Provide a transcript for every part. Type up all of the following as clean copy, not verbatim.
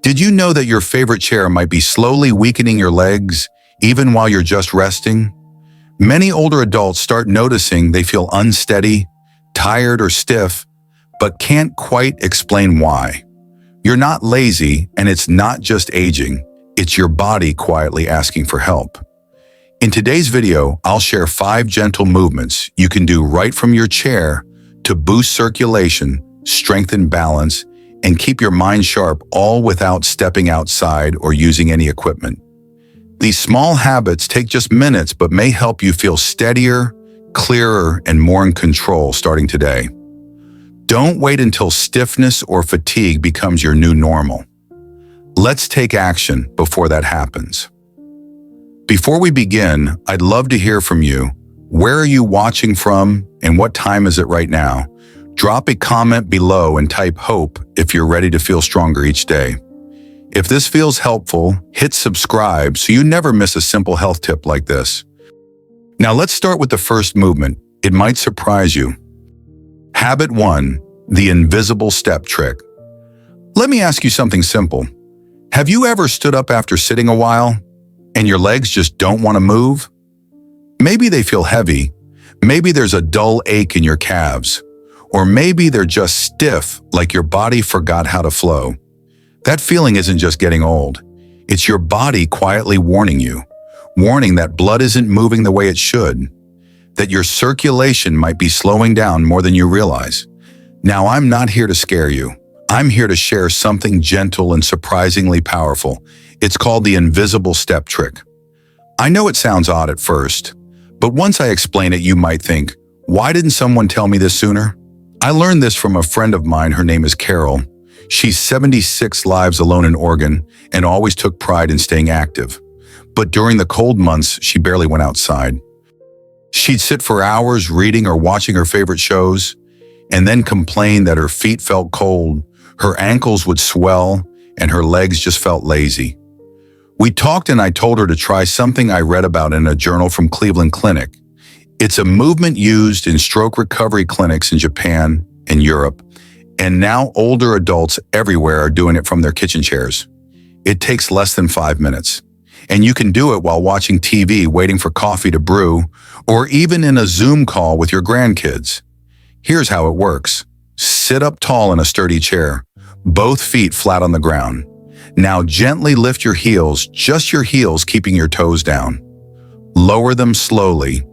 Did you know that your favorite chair might be slowly weakening your legs, even while you're just resting? Many older adults start noticing they feel unsteady, tired, or stiff, but can't quite explain why. You're not lazy, and it's not just aging, it's your body quietly asking for help. In today's video, I'll share 5 gentle movements you can do right from your chair to boost circulation, strengthen balance, and keep your mind sharp, all without stepping outside or using any equipment. These small habits take just minutes but may help you feel steadier, clearer, and more in control starting today. Don't wait until stiffness or fatigue becomes your new normal. Let's take action before that happens. Before we begin, I'd love to hear from you. Where are you watching from, and what time is it right now? Drop a comment below and type HOPE if you're ready to feel stronger each day. If this feels helpful, hit subscribe so you never miss a simple health tip like this. Now let's start with the first movement. It might surprise you. Habit 1, the invisible step trick. Let me ask you something simple. Have you ever stood up after sitting a while and your legs just don't want to move? Maybe they feel heavy. Maybe there's a dull ache in your calves. Or maybe they're just stiff, like your body forgot how to flow. That feeling isn't just getting old. It's your body quietly warning you, warning that blood isn't moving the way it should, that your circulation might be slowing down more than you realize. Now, I'm not here to scare you. I'm here to share something gentle and surprisingly powerful. It's called the invisible step trick. I know it sounds odd at first, but once I explain it, you might think, why didn't someone tell me this sooner? I learned this from a friend of mine. Her name is Carol. She's 76 lives alone in Oregon and always took pride in staying active. But during the cold months, she barely went outside. She'd sit for hours reading or watching her favorite shows and then complain that her feet felt cold, her ankles would swell, and her legs just felt lazy. We talked and I told her to try something I read about in a journal from Cleveland Clinic. It's a movement used in stroke recovery clinics in Japan and Europe, and now older adults everywhere are doing it from their kitchen chairs. It takes less than 5 minutes, and you can do it while watching TV, waiting for coffee to brew, or even in a Zoom call with your grandkids. Here's how it works. Sit up tall in a sturdy chair, both feet flat on the ground. Now gently lift your heels, just your heels, keeping your toes down. Lower them slowly.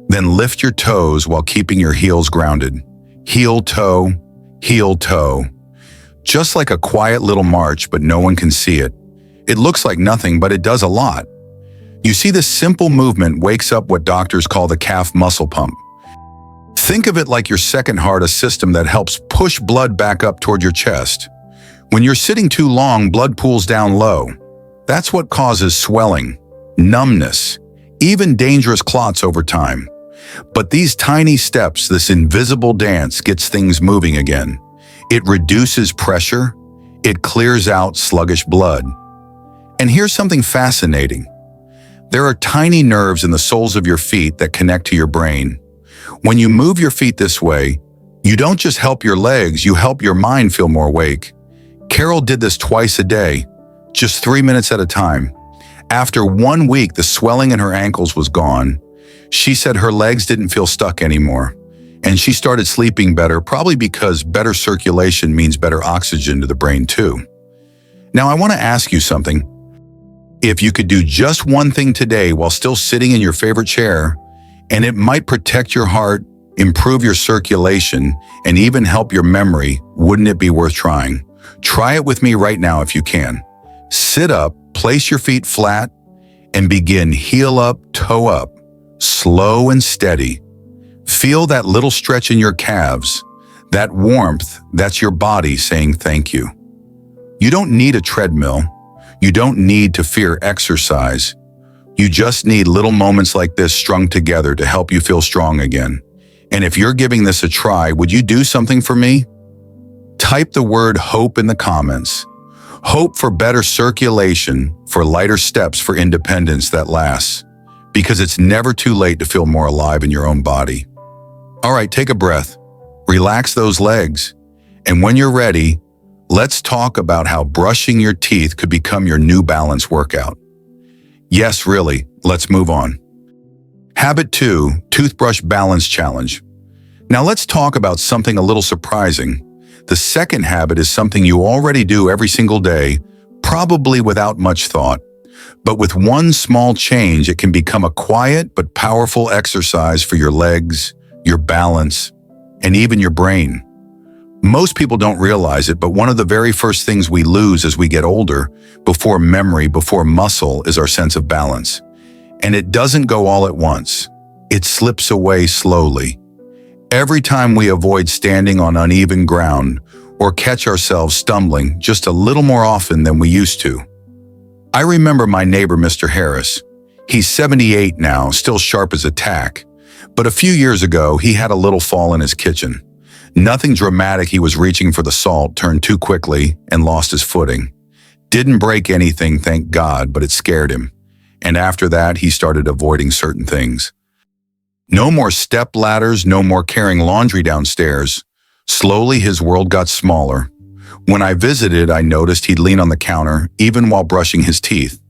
Then lift your toes while keeping your heels grounded. Heel, toe, just like a quiet little march, but no one can see it. It looks like nothing, but it does a lot. You see, this simple movement wakes up what doctors call the calf muscle pump. Think of it like your second heart, a system that helps push blood back up toward your chest. When you're sitting too long, blood pools down low. That's what causes swelling, numbness, even dangerous clots over time. But these tiny steps, this invisible dance, gets things moving again. It reduces pressure. It clears out sluggish blood. And here's something fascinating. There are tiny nerves in the soles of your feet that connect to your brain. When you move your feet this way, you don't just help your legs, you help your mind feel more awake. Carol did this twice a day, just 3 minutes at a time. After 1 week, the swelling in her ankles was gone. She said her legs didn't feel stuck anymore, and she started sleeping better, probably because better circulation means better oxygen to the brain too. Now, I want to ask you something. If you could do just one thing today while still sitting in your favorite chair, and it might protect your heart, improve your circulation, and even help your memory, wouldn't it be worth trying? Try it with me right now if you can. Sit up, place your feet flat, and begin heel up, toe up. Slow and steady. Feel that little stretch in your calves, that warmth. That's your body saying thank you. You don't need a treadmill. You don't need to fear exercise. You just need little moments like this strung together to help you feel strong again. And if you're giving this a try, would you do something for me? Type the word HOPE in the comments. Hope for better circulation, for lighter steps, for independence that lasts. Because it's never too late to feel more alive in your own body. All right, take a breath. Relax those legs. And when you're ready, let's talk about how brushing your teeth could become your new balance workout. Yes, really, let's move on. Habit 2, Toothbrush Balance Challenge. Now let's talk about something a little surprising. The second habit is something you already do every single day, probably without much thought. But with one small change, it can become a quiet but powerful exercise for your legs, your balance, and even your brain. Most people don't realize it, but one of the very first things we lose as we get older, before memory, before muscle, is our sense of balance. And it doesn't go all at once. It slips away slowly. Every time we avoid standing on uneven ground or catch ourselves stumbling just a little more often than we used to. I remember my neighbor, Mr. Harris. He's 78 now, still sharp as a tack. But a few years ago, he had a little fall in his kitchen. Nothing dramatic. He was reaching for the salt, turned too quickly, and lost his footing. Didn't break anything, thank God, but it scared him. And after that, he started avoiding certain things. No more step ladders, no more carrying laundry downstairs. Slowly, his world got smaller. When I visited, I noticed he'd lean on the counter, even while brushing his teeth.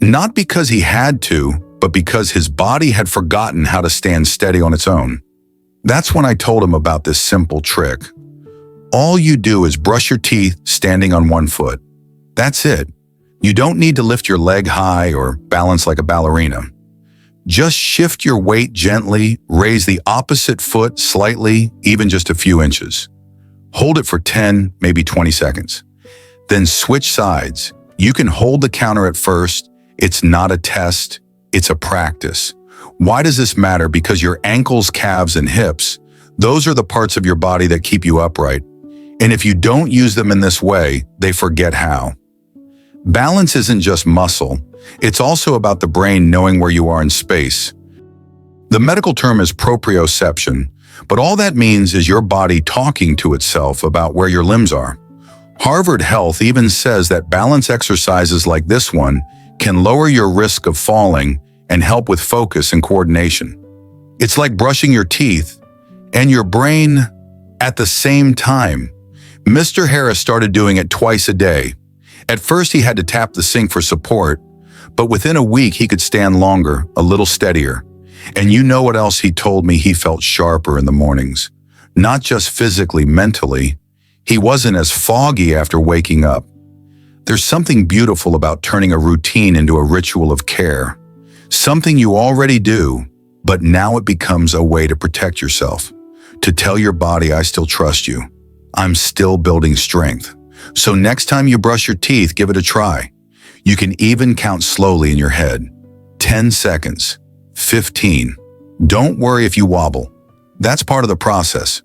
Not because he had to, but because his body had forgotten how to stand steady on its own. That's when I told him about this simple trick. All you do is brush your teeth standing on one foot. That's it. You don't need to lift your leg high or balance like a ballerina. Just shift your weight gently, raise the opposite foot slightly, even just a few inches. Hold it for 10, maybe 20 seconds. Then switch sides. You can hold the counter at first. It's not a test, it's a practice. Why does this matter? Because your ankles, calves, and hips, those are the parts of your body that keep you upright. And if you don't use them in this way, they forget how. Balance isn't just muscle, it's also about the brain knowing where you are in space. The medical term is proprioception, but all that means is your body talking to itself about where your limbs are. Harvard Health even says that balance exercises like this one can lower your risk of falling and help with focus and coordination. It's like brushing your teeth and your brain at the same time. Mr. Harris started doing it twice a day. At first, he had to tap the sink for support, but within a week, he could stand longer, a little steadier. And you know what else he told me? He felt sharper in the mornings. Not just physically, mentally. He wasn't as foggy after waking up. There's something beautiful about turning a routine into a ritual of care. Something you already do, but now it becomes a way to protect yourself. To tell your body, I still trust you. I'm still building strength. So next time you brush your teeth, give it a try. You can even count slowly in your head. 10 seconds. 15. Don't worry if you wobble. That's part of the process.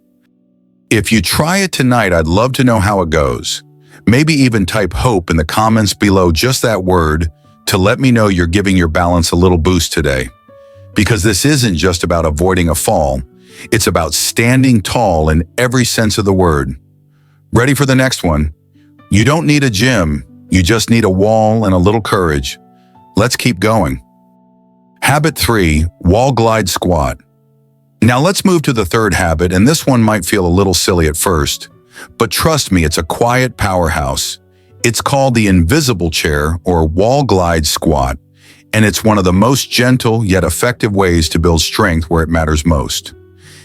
If you try it tonight, I'd love to know how it goes. Maybe even type hope in the comments below, just that word, to let me know you're giving your balance a little boost today. Because this isn't just about avoiding a fall, it's about standing tall in every sense of the word. Ready for the next one? You don't need a gym, you just need a wall and a little courage. Let's keep going. Habit 3, Wall Glide Squat. Now let's move to the third habit, and this one might feel a little silly at first, but trust me, it's a quiet powerhouse. It's called the invisible chair or wall glide squat, and it's one of the most gentle yet effective ways to build strength where it matters most.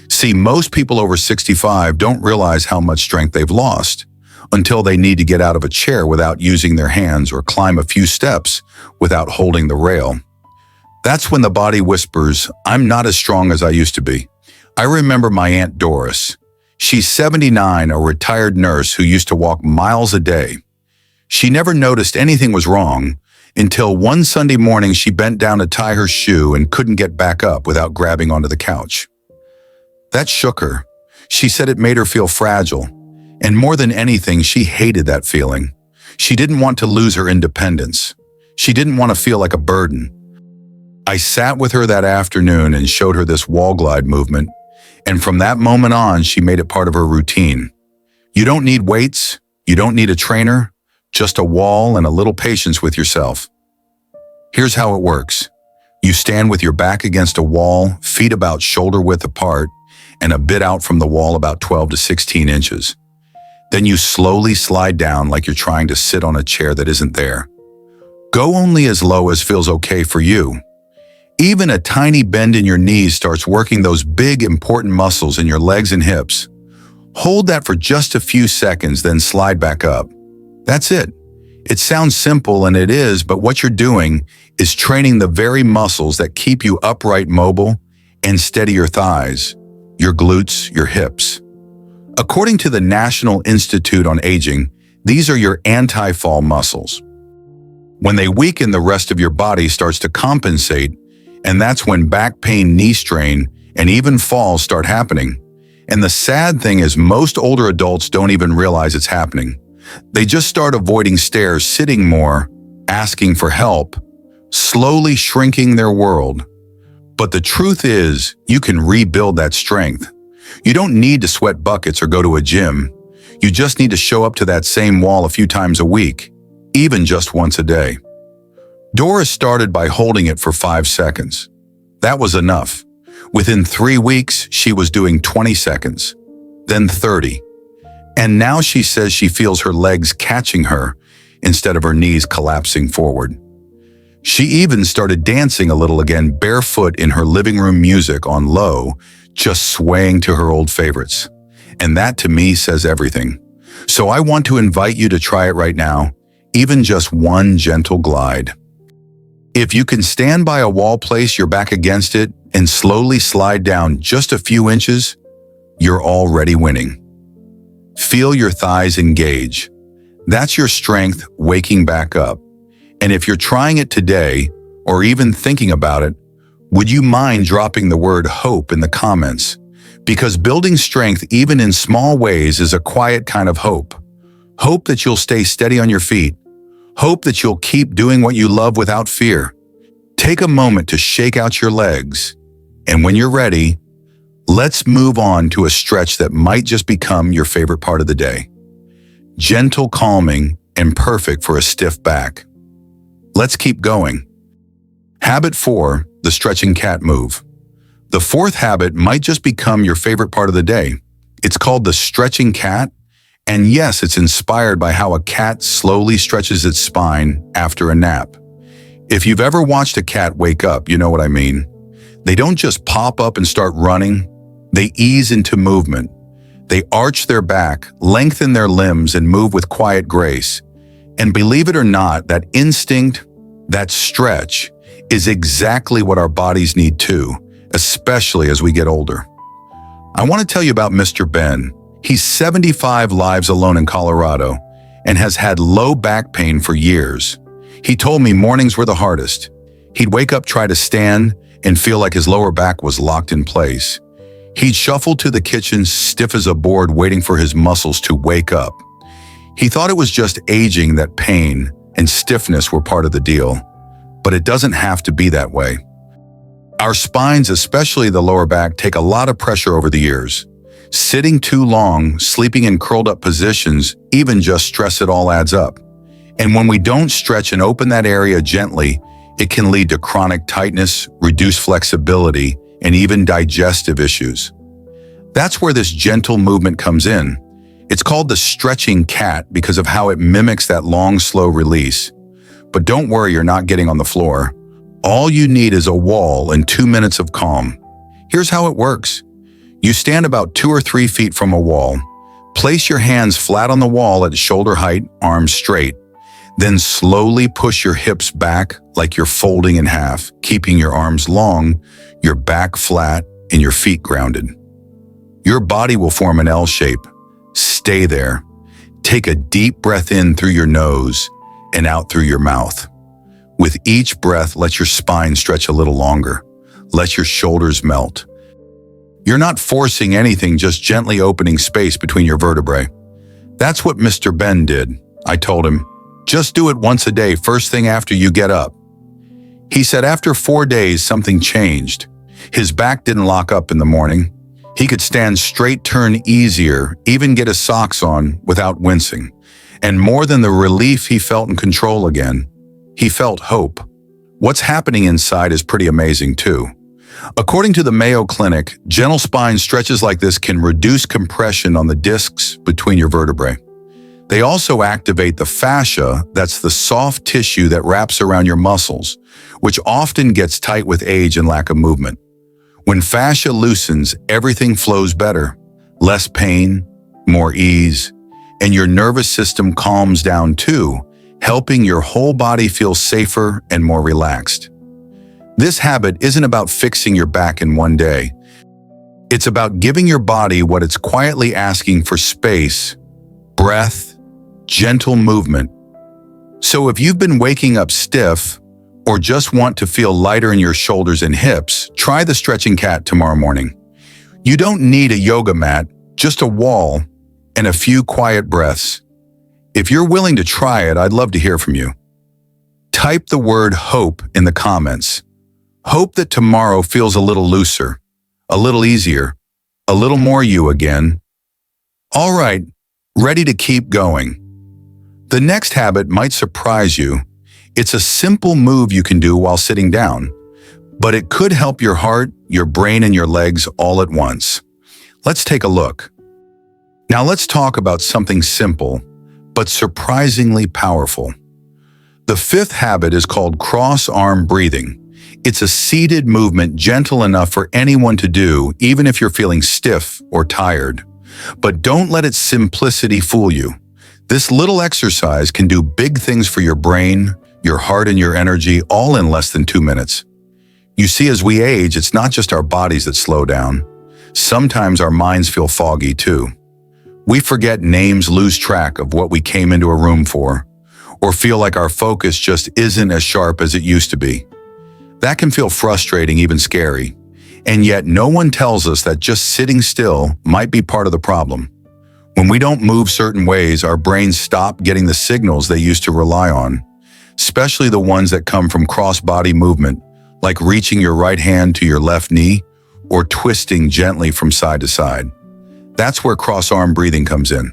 See, most people over 65 don't realize how much strength they've lost until they need to get out of a chair without using their hands or climb a few steps without holding the rail. That's when the body whispers, I'm not as strong as I used to be. I remember my Aunt Doris. She's 79, a retired nurse who used to walk miles a day. She never noticed anything was wrong until one Sunday morning she bent down to tie her shoe and couldn't get back up without grabbing onto the couch. That shook her. She said it made her feel fragile, and more than anything, she hated that feeling. She didn't want to lose her independence. She didn't want to feel like a burden. I sat with her that afternoon and showed her this wall glide movement, and from that moment on, she made it part of her routine. You don't need weights, you don't need a trainer, just a wall and a little patience with yourself. Here's how it works. You stand with your back against a wall, feet about shoulder width apart, and a bit out from the wall about 12 to 16 inches. Then you slowly slide down like you're trying to sit on a chair that isn't there. Go only as low as feels okay for you. Even a tiny bend in your knees starts working those big, important muscles in your legs and hips. Hold that for just a few seconds, then slide back up. That's it. It sounds simple, and it is, but what you're doing is training the very muscles that keep you upright, mobile, and steady your thighs, your glutes, your hips. According to the National Institute on Aging, these are your anti-fall muscles. When they weaken, the rest of your body starts to compensate, and that's when back pain, knee strain, and even falls start happening. And the sad thing is most older adults don't even realize it's happening. They just start avoiding stairs, sitting more, asking for help, slowly shrinking their world. But the truth is, you can rebuild that strength. You don't need to sweat buckets or go to a gym. You just need to show up to that same wall a few times a week, even just once a day. Doris started by holding it for 5 seconds. That was enough. Within 3 weeks, she was doing 20 seconds, then 30. And now she says she feels her legs catching her instead of her knees collapsing forward. She even started dancing a little again, barefoot in her living room, music on low, just swaying to her old favorites. And that to me says everything. So I want to invite you to try it right now, even just one gentle glide. If you can stand by a wall, place your back against it, and slowly slide down just a few inches, you're already winning. Feel your thighs engage. That's your strength waking back up. And if you're trying it today, or even thinking about it, would you mind dropping the word hope in the comments? Because building strength, even in small ways, is a quiet kind of hope. Hope that you'll stay steady on your feet. Hope that you'll keep doing what you love without fear. Take a moment to shake out your legs. And when you're ready, let's move on to a stretch that might just become your favorite part of the day. Gentle, calming, and perfect for a stiff back. Let's keep going. Habit 4, the stretching cat move. The 4th habit might just become your favorite part of the day. It's called the stretching cat, and yes, it's inspired by how a cat slowly stretches its spine after a nap. If you've ever watched a cat wake up, you know what I mean. They don't just pop up and start running. They ease into movement. They arch their back, lengthen their limbs, and move with quiet grace. And believe it or not, that instinct, that stretch, is exactly what our bodies need too, especially as we get older. I want to tell you about Mr. Ben. He's 75, lives alone in Colorado, and has had low back pain for years. He told me mornings were the hardest. He'd wake up, try to stand, and feel like his lower back was locked in place. He'd shuffle to the kitchen, stiff as a board, waiting for his muscles to wake up. He thought it was just aging, that pain and stiffness were part of the deal. But it doesn't have to be that way. Our spines, especially the lower back, take a lot of pressure over the years. Sitting too long, sleeping in curled up positions, even just stress, it all adds up. And when we don't stretch and open that area gently, it can lead to chronic tightness, reduced flexibility, and even digestive issues. That's where this gentle movement comes in. It's called the stretching cat because of how it mimics that long, slow release. But don't worry, you're not getting on the floor. All you need is a wall and 2 minutes of calm. Here's how it works. You stand about 2 or 3 feet from a wall. Place your hands flat on the wall at shoulder height, arms straight. Then slowly push your hips back like you're folding in half, keeping your arms long, your back flat, and your feet grounded. Your body will form an L shape. Stay there. Take a deep breath in through your nose and out through your mouth. With each breath, let your spine stretch a little longer. Let your shoulders melt. You're not forcing anything, just gently opening space between your vertebrae. That's what Mr. Ben did. I told him, just do it once a day, first thing after you get up. He said after 4 days, something changed. His back didn't lock up in the morning. He could stand straight, turn easier, even get his socks on without wincing. And more than the relief, he felt in control again. He felt hope. What's happening inside is pretty amazing too. According to the Mayo Clinic, gentle spine stretches like this can reduce compression on the discs between your vertebrae. They also activate the fascia, that's the soft tissue that wraps around your muscles, which often gets tight with age and lack of movement. When fascia loosens, everything flows better. Less pain, more ease, and your nervous system calms down too, helping your whole body feel safer and more relaxed. This habit isn't about fixing your back in one day. It's about giving your body what it's quietly asking for: space, breath, gentle movement. So if you've been waking up stiff or just want to feel lighter in your shoulders and hips, try the stretching cat tomorrow morning. You don't need a yoga mat, just a wall and a few quiet breaths. If you're willing to try it, I'd love to hear from you. Type the word hope in the comments. Hope that tomorrow feels a little looser, a little easier, a little more you again. All right, ready to keep going. The next habit might surprise you. It's a simple move you can do while sitting down, but it could help your heart, your brain, and your legs all at once. Let's take a look. Now let's talk about something simple, but surprisingly powerful. The fifth habit is called cross-arm breathing. It's a seated movement gentle enough for anyone to do, even if you're feeling stiff or tired. But don't let its simplicity fool you. This little exercise can do big things for your brain, your heart, and your energy, all in less than 2 minutes. You see, as we age, it's not just our bodies that slow down. Sometimes our minds feel foggy too. We forget names, lose track of what we came into a room for, or feel like our focus just isn't as sharp as it used to be. That can feel frustrating, even scary. And yet no one tells us that just sitting still might be part of the problem. When we don't move certain ways, our brains stop getting the signals they used to rely on, especially the ones that come from cross-body movement, like reaching your right hand to your left knee or twisting gently from side to side. That's where cross-arm breathing comes in.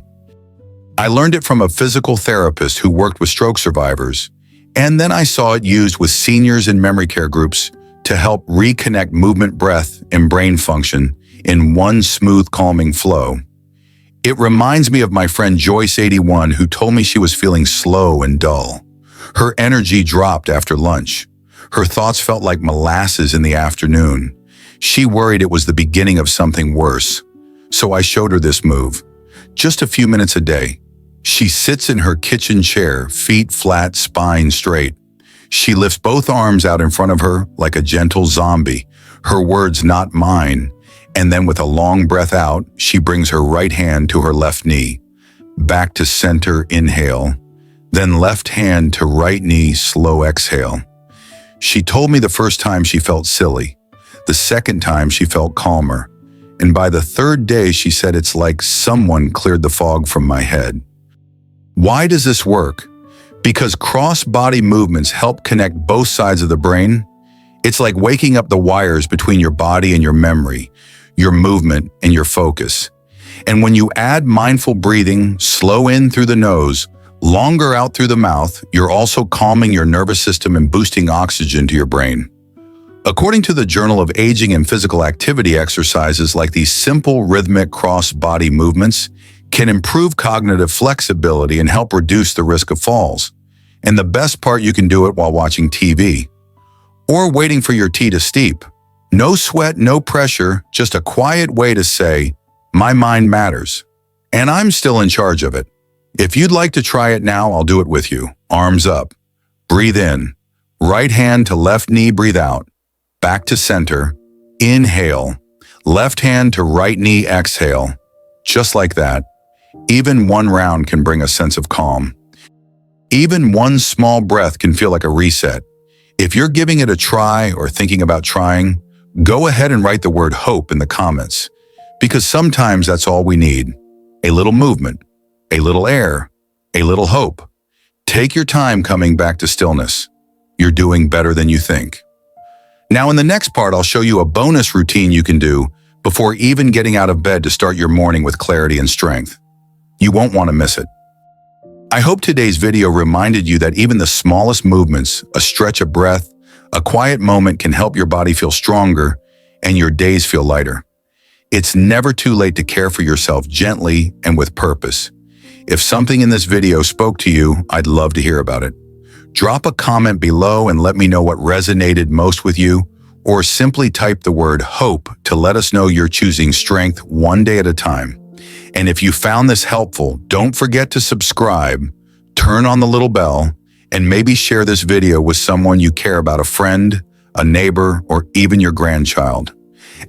I learned it from a physical therapist who worked with stroke survivors, and then I saw it used with seniors in memory care groups to help reconnect movement, breath, and brain function in one smooth, calming flow. It reminds me of my friend Joyce, 81, who told me she was feeling slow and dull. Her energy dropped after lunch. Her thoughts felt like molasses in the afternoon. She worried it was the beginning of something worse. So I showed her this move. Just a few minutes a day. She sits in her kitchen chair, feet flat, spine straight. She lifts both arms out in front of her like a gentle zombie, her words not mine, and then with a long breath out, she brings her right hand to her left knee. Back to center, inhale. Then left hand to right knee, slow exhale. She told me the first time she felt silly. The second time she felt calmer. And by the third day, she said, it's like someone cleared the fog from my head. Why does this work? Because cross-body movements help connect both sides of the brain. It's like waking up the wires between your body and your memory, your movement and your focus. And when you add mindful breathing, slow in through the nose, longer out through the mouth, you're also calming your nervous system and boosting oxygen to your brain. According to the Journal of Aging and Physical Activity, exercises like these simple rhythmic cross-body movements can improve cognitive flexibility and help reduce the risk of falls. And the best part, you can do it while watching TV or waiting for your tea to steep. No sweat, no pressure, just a quiet way to say, my mind matters, and I'm still in charge of it. If you'd like to try it now, I'll do it with you. Arms up. Breathe in. Right hand to left knee, breathe out. Back to center. Inhale. Left hand to right knee, exhale. Just like that. Even one round can bring a sense of calm. Even one small breath can feel like a reset. If you're giving it a try or thinking about trying, go ahead and write the word hope in the comments, because sometimes that's all we need. A little movement, a little air, a little hope. Take your time coming back to stillness. You're doing better than you think. Now in the next part, I'll show you a bonus routine you can do before even getting out of bed to start your morning with clarity and strength. You won't want to miss it. I hope today's video reminded you that even the smallest movements, a stretch of breath, a quiet moment can help your body feel stronger and your days feel lighter. It's never too late to care for yourself gently and with purpose. If something in this video spoke to you, I'd love to hear about it. Drop a comment below and let me know what resonated most with you, or simply type the word HOPE to let us know you're choosing strength one day at a time. And if you found this helpful, don't forget to subscribe, turn on the little bell, and maybe share this video with someone you care about, a friend, a neighbor, or even your grandchild.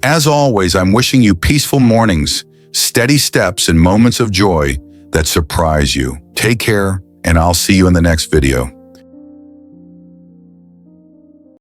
As always, I'm wishing you peaceful mornings, steady steps, and moments of joy that surprise you. Take care, and I'll see you in the next video.